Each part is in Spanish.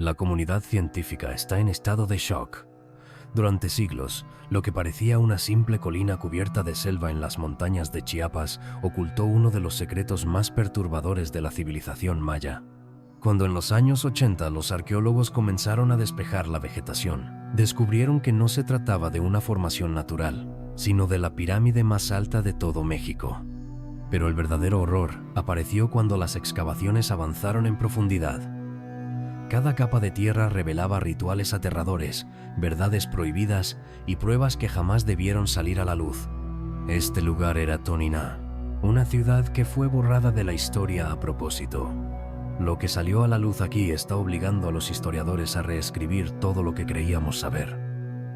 La comunidad científica está en estado de shock. Durante siglos, lo que parecía una simple colina cubierta de selva en las montañas de Chiapas ocultó uno de los secretos más perturbadores de la civilización maya. Cuando en los años 80 los arqueólogos comenzaron a despejar la vegetación, descubrieron que no se trataba de una formación natural, sino de la pirámide más alta de todo México. Pero el verdadero horror apareció cuando las excavaciones avanzaron en profundidad. Cada capa de tierra revelaba rituales aterradores, verdades prohibidas y pruebas que jamás debieron salir a la luz. Este lugar era Toniná, una ciudad que fue borrada de la historia a propósito. Lo que salió a la luz aquí está obligando a los historiadores a reescribir todo lo que creíamos saber.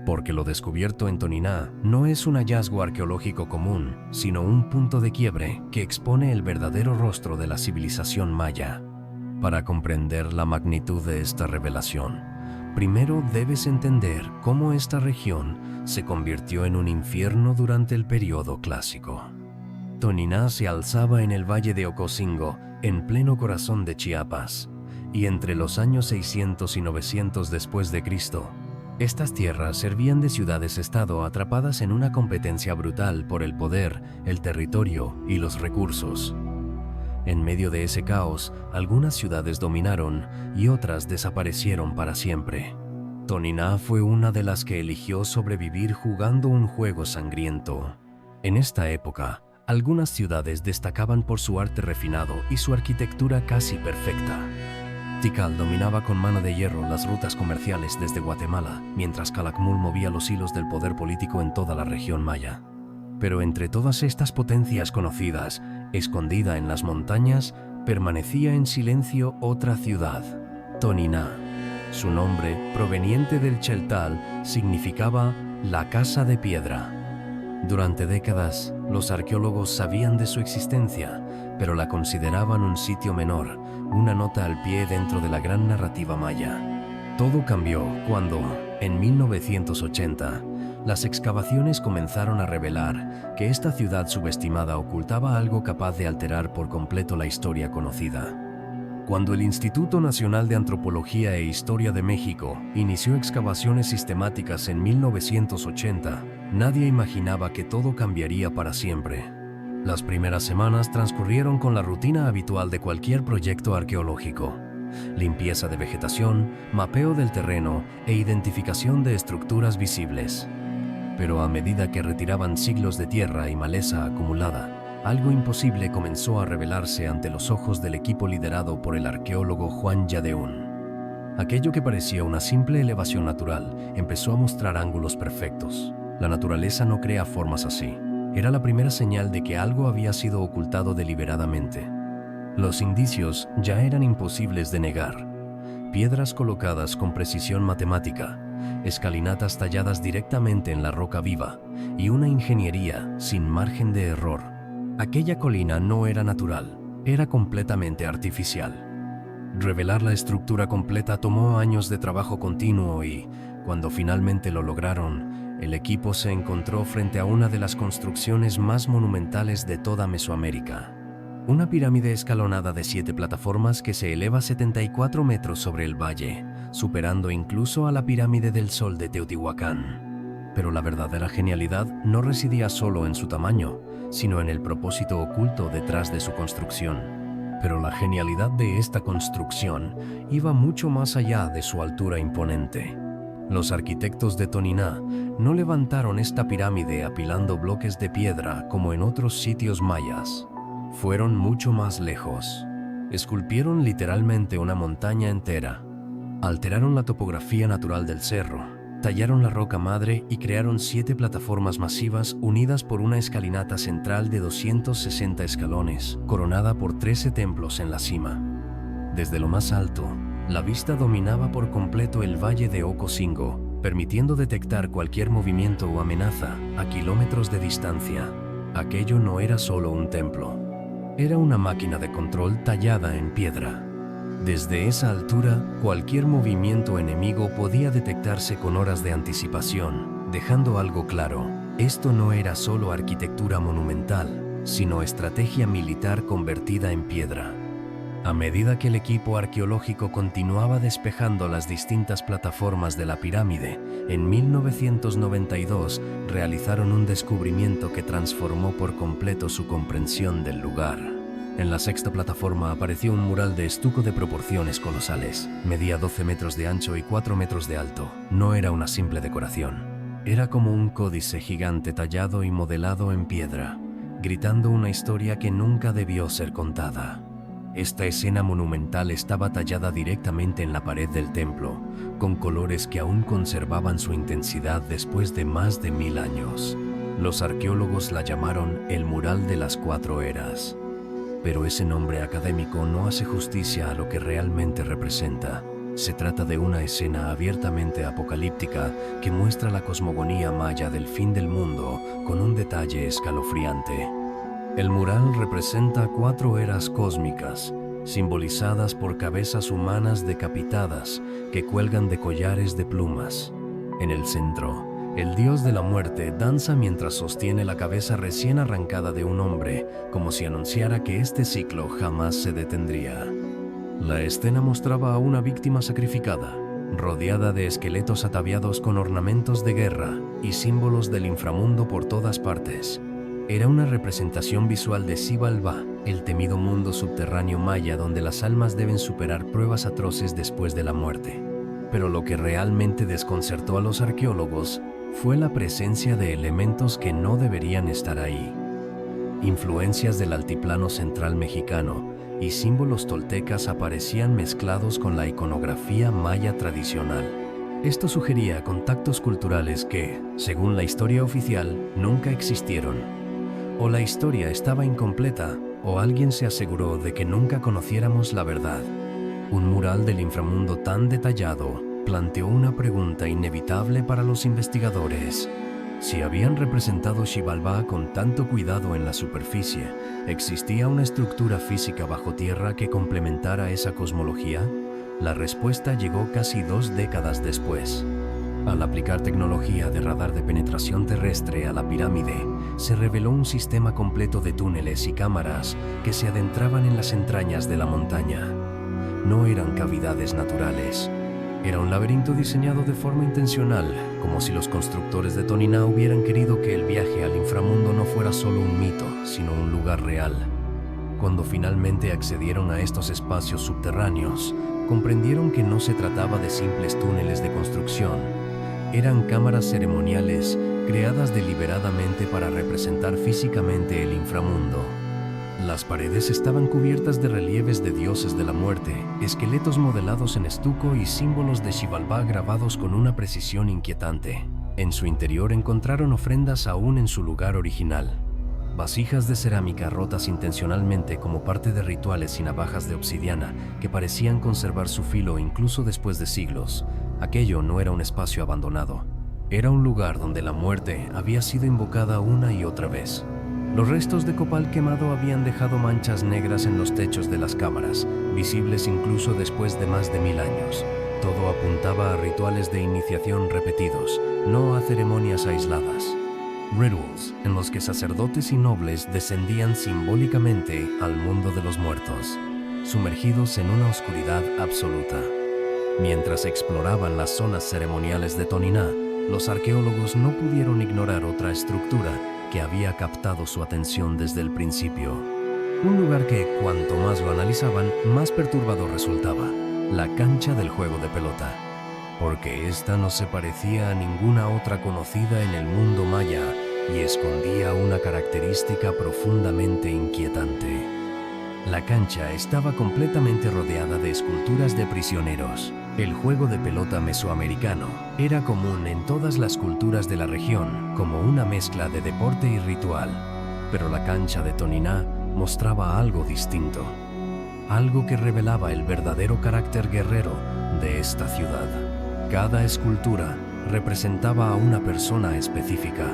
Porque lo descubierto en Toniná no es un hallazgo arqueológico común, sino un punto de quiebre que expone el verdadero rostro de la civilización maya. Para comprender la magnitud de esta revelación, primero debes entender cómo esta región se convirtió en un infierno durante el periodo clásico. Toniná se alzaba en el valle de Ocosingo, en pleno corazón de Chiapas, y entre los años 600 y 900 después de Cristo, estas tierras servían de ciudades-estado atrapadas en una competencia brutal por el poder, el territorio y los recursos. En medio de ese caos, algunas ciudades dominaron y otras desaparecieron para siempre. Toniná fue una de las que eligió sobrevivir jugando un juego sangriento. En esta época, algunas ciudades destacaban por su arte refinado y su arquitectura casi perfecta. Tikal dominaba con mano de hierro las rutas comerciales desde Guatemala, mientras Calakmul movía los hilos del poder político en toda la región maya. Pero entre todas estas potencias conocidas, escondida en las montañas, permanecía en silencio otra ciudad, Toniná. Su nombre, proveniente del Cheltal, significaba la casa de piedra. Durante décadas, los arqueólogos sabían de su existencia, pero la consideraban un sitio menor, una nota al pie dentro de la gran narrativa maya. Todo cambió cuando, en 1980, las excavaciones comenzaron a revelar que esta ciudad subestimada ocultaba algo capaz de alterar por completo la historia conocida. Cuando el Instituto Nacional de Antropología e Historia de México inició excavaciones sistemáticas en 1980, nadie imaginaba que todo cambiaría para siempre. Las primeras semanas transcurrieron con la rutina habitual de cualquier proyecto arqueológico: limpieza de vegetación, mapeo del terreno e identificación de estructuras visibles. Pero a medida que retiraban siglos de tierra y maleza acumulada, algo imposible comenzó a revelarse ante los ojos del equipo liderado por el arqueólogo Juan Yadeún. Aquello que parecía una simple elevación natural empezó a mostrar ángulos perfectos. La naturaleza no crea formas así. Era la primera señal de que algo había sido ocultado deliberadamente. Los indicios ya eran imposibles de negar. Piedras colocadas con precisión matemática, escalinatas talladas directamente en la roca viva y una ingeniería sin margen de error. Aquella colina no era natural, era completamente artificial. Revelar la estructura completa tomó años de trabajo continuo y, cuando finalmente lo lograron, el equipo se encontró frente a una de las construcciones más monumentales de toda Mesoamérica. Una pirámide escalonada de 7 plataformas que se eleva 74 metros sobre el valle, superando incluso a la pirámide del Sol de Teotihuacán. Pero la verdadera genialidad no residía solo en su tamaño, sino en el propósito oculto detrás de su construcción. Pero la genialidad de esta construcción iba mucho más allá de su altura imponente. Los arquitectos de Toniná no levantaron esta pirámide apilando bloques de piedra como en otros sitios mayas. Fueron mucho más lejos. Esculpieron literalmente una montaña entera. Alteraron la topografía natural del cerro, tallaron la roca madre y crearon 7 plataformas masivas unidas por una escalinata central de 260 escalones, coronada por 13 templos en la cima. Desde lo más alto, la vista dominaba por completo el valle de Ocosingo, permitiendo detectar cualquier movimiento o amenaza a kilómetros de distancia. Aquello no era solo un templo. Era una máquina de control tallada en piedra. Desde esa altura, cualquier movimiento enemigo podía detectarse con horas de anticipación, dejando algo claro: esto no era solo arquitectura monumental, sino estrategia militar convertida en piedra. A medida que el equipo arqueológico continuaba despejando las distintas plataformas de la pirámide, en 1992 realizaron un descubrimiento que transformó por completo su comprensión del lugar. En la sexta plataforma apareció un mural de estuco de proporciones colosales. Medía 12 metros de ancho y 4 metros de alto. No era una simple decoración. Era como un códice gigante tallado y modelado en piedra, gritando una historia que nunca debió ser contada. Esta escena monumental estaba tallada directamente en la pared del templo, con colores que aún conservaban su intensidad después de más de 1000 años. Los arqueólogos la llamaron el mural de las 4 eras. Pero ese nombre académico no hace justicia a lo que realmente representa. Se trata de una escena abiertamente apocalíptica que muestra la cosmogonía maya del fin del mundo con un detalle escalofriante. El mural representa 4 eras cósmicas, simbolizadas por cabezas humanas decapitadas que cuelgan de collares de plumas. En el centro, el dios de la muerte danza mientras sostiene la cabeza recién arrancada de un hombre, como si anunciara que este ciclo jamás se detendría. La escena mostraba a una víctima sacrificada, rodeada de esqueletos ataviados con ornamentos de guerra y símbolos del inframundo por todas partes. Era una representación visual de Xibalbá, el temido mundo subterráneo maya donde las almas deben superar pruebas atroces después de la muerte. Pero lo que realmente desconcertó a los arqueólogos fue la presencia de elementos que no deberían estar ahí. Influencias del altiplano central mexicano y símbolos toltecas aparecían mezclados con la iconografía maya tradicional. Esto sugería contactos culturales que, según la historia oficial, nunca existieron. O la historia estaba incompleta, o alguien se aseguró de que nunca conociéramos la verdad. Un mural del inframundo tan detallado planteó una pregunta inevitable para los investigadores. Si habían representado Xibalbá con tanto cuidado en la superficie, ¿existía una estructura física bajo tierra que complementara esa cosmología? La respuesta llegó casi 2 décadas después. Al aplicar tecnología de radar de penetración terrestre a la pirámide, se reveló un sistema completo de túneles y cámaras que se adentraban en las entrañas de la montaña. No eran cavidades naturales. Era un laberinto diseñado de forma intencional, como si los constructores de Toniná hubieran querido que el viaje al inframundo no fuera solo un mito, sino un lugar real. Cuando finalmente accedieron a estos espacios subterráneos, comprendieron que no se trataba de simples túneles de construcción. Eran cámaras ceremoniales creadas deliberadamente para representar físicamente el inframundo. Las paredes estaban cubiertas de relieves de dioses de la muerte, esqueletos modelados en estuco y símbolos de Xibalbá grabados con una precisión inquietante. En su interior encontraron ofrendas aún en su lugar original. Vasijas de cerámica rotas intencionalmente como parte de rituales y navajas de obsidiana que parecían conservar su filo incluso después de siglos. Aquello no era un espacio abandonado. Era un lugar donde la muerte había sido invocada una y otra vez. Los restos de copal quemado habían dejado manchas negras en los techos de las cámaras, visibles incluso después de más de 1000 años. Todo apuntaba a rituales de iniciación repetidos, no a ceremonias aisladas. Rituals en los que sacerdotes y nobles descendían simbólicamente al mundo de los muertos, sumergidos en una oscuridad absoluta. Mientras exploraban las zonas ceremoniales de Toniná, los arqueólogos no pudieron ignorar otra estructura que había captado su atención desde el principio. Un lugar que, cuanto más lo analizaban, más perturbador resultaba: la cancha del juego de pelota. Porque esta no se parecía a ninguna otra conocida en el mundo maya y escondía una característica profundamente inquietante. La cancha estaba completamente rodeada de esculturas de prisioneros. El juego de pelota mesoamericano era común en todas las culturas de la región, como una mezcla de deporte y ritual. Pero la cancha de Toniná mostraba algo distinto, algo que revelaba el verdadero carácter guerrero de esta ciudad. Cada escultura representaba a una persona específica,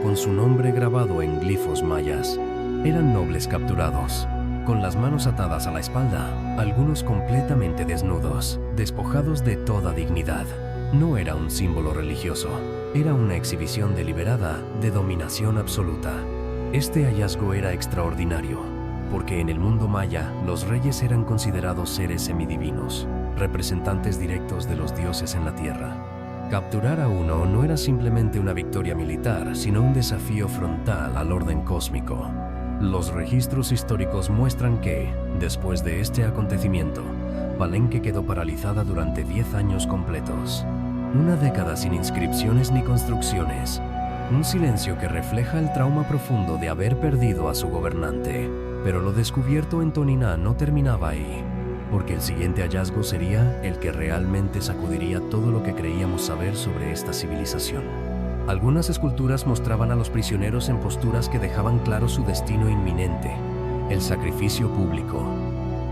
con su nombre grabado en glifos mayas. Eran nobles capturados, con las manos atadas a la espalda, algunos completamente desnudos, despojados de toda dignidad. No era un símbolo religioso, era una exhibición deliberada de dominación absoluta. Este hallazgo era extraordinario. porque en el mundo maya los reyes eran considerados seres semidivinos, representantes directos de los dioses en la tierra. Capturar a uno no era simplemente una victoria militar, sino un desafío frontal al orden cósmico. Los registros históricos muestran que, después de este acontecimiento, Palenque quedó paralizada durante 10 años completos. Una década sin inscripciones ni construcciones. Un silencio que refleja el trauma profundo de haber perdido a su gobernante. Pero lo descubierto en Toniná no terminaba ahí, porque el siguiente hallazgo sería el que realmente sacudiría todo lo que creíamos saber sobre esta civilización. Algunas esculturas mostraban a los prisioneros en posturas que dejaban claro su destino inminente, el sacrificio público.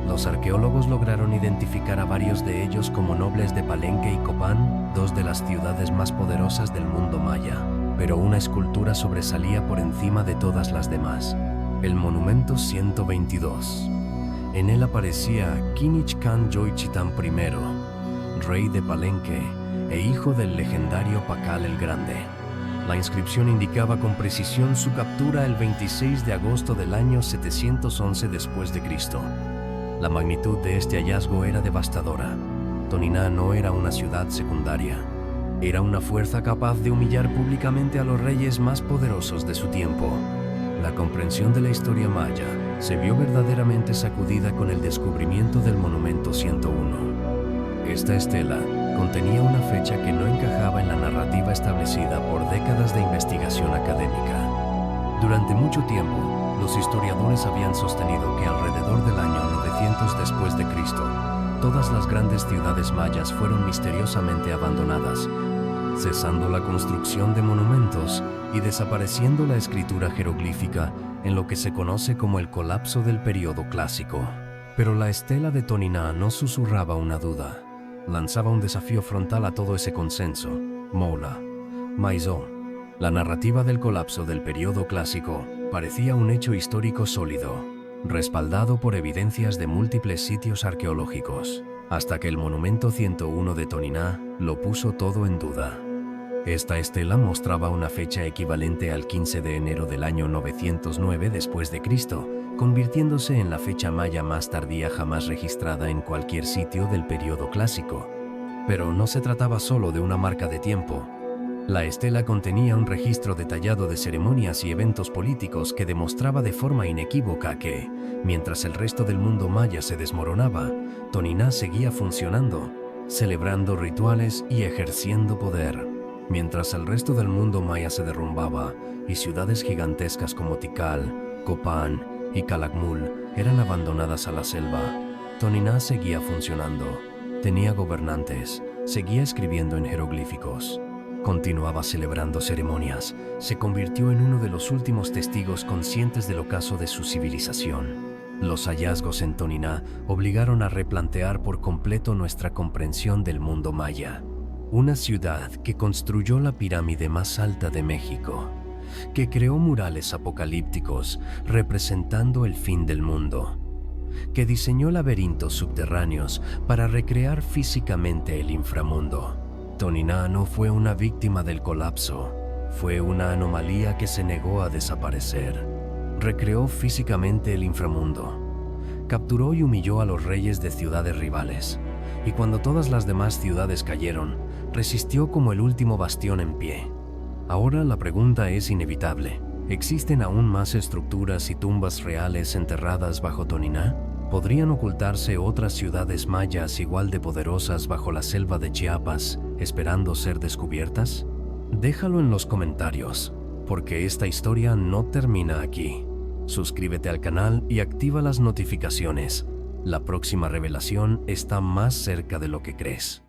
Los arqueólogos lograron identificar a varios de ellos como nobles de Palenque y Copán, dos de las ciudades más poderosas del mundo maya, pero una escultura sobresalía por encima de todas las demás, el monumento 122. En él aparecía Kinichkan Yoichitán I, rey de Palenque e hijo del legendario Pakal el Grande. La inscripción indicaba con precisión su captura el 26 de agosto del año 711 después de Cristo. La magnitud de este hallazgo era devastadora. Toniná no era una ciudad secundaria. Era una fuerza capaz de humillar públicamente a los reyes más poderosos de su tiempo. La comprensión de la historia maya se vio verdaderamente sacudida con el descubrimiento del monumento 101. Esta estela contenía una fecha que no encajaba en la narrativa establecida por décadas de investigación académica. Durante mucho tiempo, los historiadores habían sostenido que alrededor del año 900 después de Cristo, todas las grandes ciudades mayas fueron misteriosamente abandonadas, cesando la construcción de monumentos y desapareciendo la escritura jeroglífica en lo que se conoce como el colapso del período clásico. Pero la estela de Toniná no susurraba una duda, lanzaba un desafío frontal a todo ese consenso. Moula, Maizó. La narrativa del colapso del período clásico parecía un hecho histórico sólido, respaldado por evidencias de múltiples sitios arqueológicos, hasta que el monumento 101 de Toniná lo puso todo en duda. Esta estela mostraba una fecha equivalente al 15 de enero del año 909 después de Cristo, convirtiéndose en la fecha maya más tardía jamás registrada en cualquier sitio del período clásico. Pero no se trataba solo de una marca de tiempo. La estela contenía un registro detallado de ceremonias y eventos políticos que demostraba de forma inequívoca que, mientras el resto del mundo maya se desmoronaba, Toniná seguía funcionando, celebrando rituales y ejerciendo poder. Mientras el resto del mundo maya se derrumbaba y ciudades gigantescas como Tikal, Copán y Calakmul eran abandonadas a la selva, Toniná seguía funcionando, tenía gobernantes, seguía escribiendo en jeroglíficos, continuaba celebrando ceremonias, se convirtió en uno de los últimos testigos conscientes del ocaso de su civilización. Los hallazgos en Toniná obligaron a replantear por completo nuestra comprensión del mundo maya. Una ciudad que construyó la pirámide más alta de México, que creó murales apocalípticos representando el fin del mundo, que diseñó laberintos subterráneos para recrear físicamente el inframundo. Toniná no fue una víctima del colapso, fue una anomalía que se negó a desaparecer. Recreó físicamente el inframundo, capturó y humilló a los reyes de ciudades rivales, y cuando todas las demás ciudades cayeron, resistió como el último bastión en pie. Ahora la pregunta es inevitable. ¿Existen aún más estructuras y tumbas reales enterradas bajo Toniná? ¿Podrían ocultarse otras ciudades mayas igual de poderosas bajo la selva de Chiapas, esperando ser descubiertas? Déjalo en los comentarios, porque esta historia no termina aquí. Suscríbete al canal y activa las notificaciones. La próxima revelación está más cerca de lo que crees.